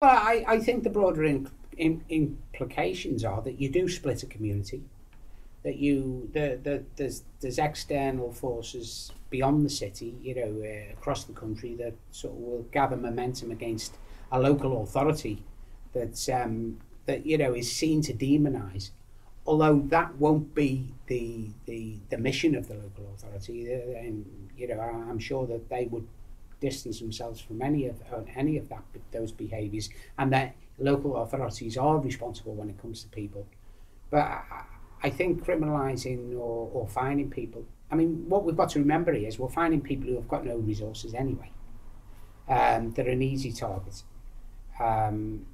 Well, I think the broader implications are that you do split a community, that there's external forces beyond the city, across the country that sort of will gather momentum against a local authority that is seen to demonise. Although that won't be the mission of the local authority, and I'm sure that they would distance themselves from any of those behaviours, and that local authorities are responsible when it comes to people. But I think criminalising or fining people. I mean, what we've got to remember here is we're finding people who have got no resources anyway. They're an easy target. And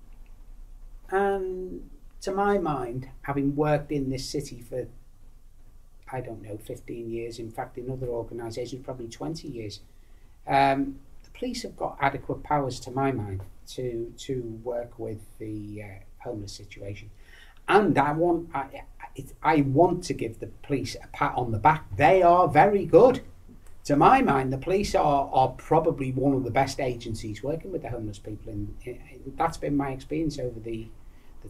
to my mind, having worked in this city for, I don't know, 15 years, in fact, in other organisations, probably 20 years, the police have got adequate powers, to my mind, to work with the homeless situation. And I want to give the police a pat on the back. They are very good. To my mind, the police are probably one of the best agencies working with the homeless people. That's been my experience over the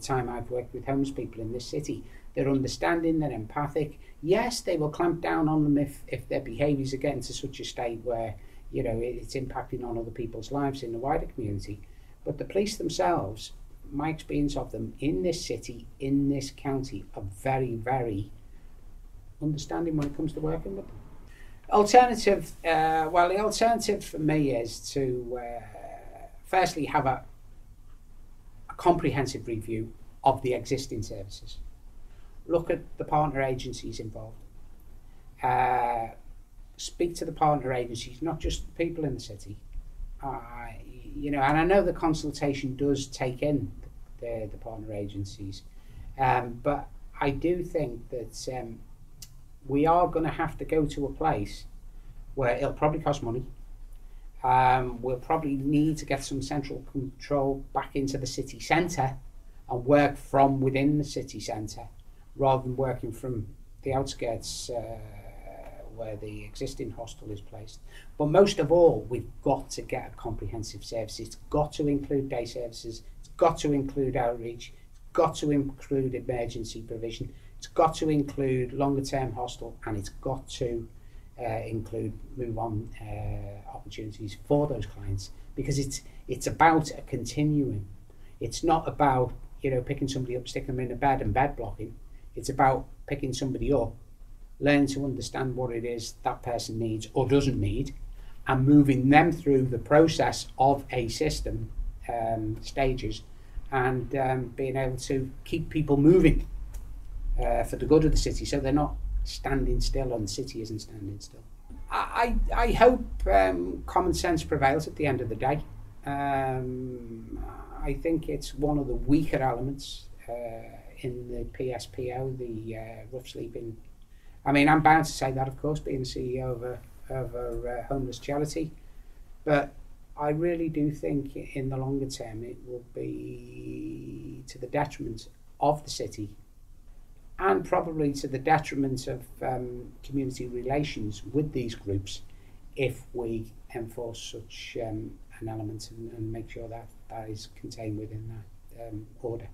time I've worked with homeless people in this city. They're understanding, they're empathic. Yes, they will clamp down on them if their behaviours are getting to such a state where it's impacting on other people's lives in the wider community. But the police themselves, my experience of them in this city, in this county, are very, very understanding when it comes to working with them. Alternative, the alternative for me is to firstly have a comprehensive review of the existing services. Look at the partner agencies involved. Speak to the partner agencies, not just the people in the city. And I know the consultation does take in the partner agencies, but I do think that we are going to have to go to a place where it'll probably cost money. We'll probably need to get some central control back into the city centre and work from within the city centre rather than working from the outskirts where the existing hostel is placed. But most of all, we've got to get a comprehensive service. It's got to include day services, it's got to include outreach, it's got to include emergency provision, it's got to include longer term hostel, and it's got to include move on opportunities for those clients, because it's about a continuum. It's not about picking somebody up, sticking them in a bed and bed blocking. It's about picking somebody up, learn to understand what it is that person needs or doesn't need, and moving them through the process of a system stages, and being able to keep people moving for the good of the city, so they're not standing still and the city isn't standing still. I hope common sense prevails at the end of the day. I think it's one of the weaker elements in the PSPO, the rough sleeping. I mean, I'm bound to say that, of course, being CEO of a homeless charity, but I really do think in the longer term it will be to the detriment of the city, and probably to the detriment of community relations with these groups, if we enforce such an element and make sure that that is contained within that order.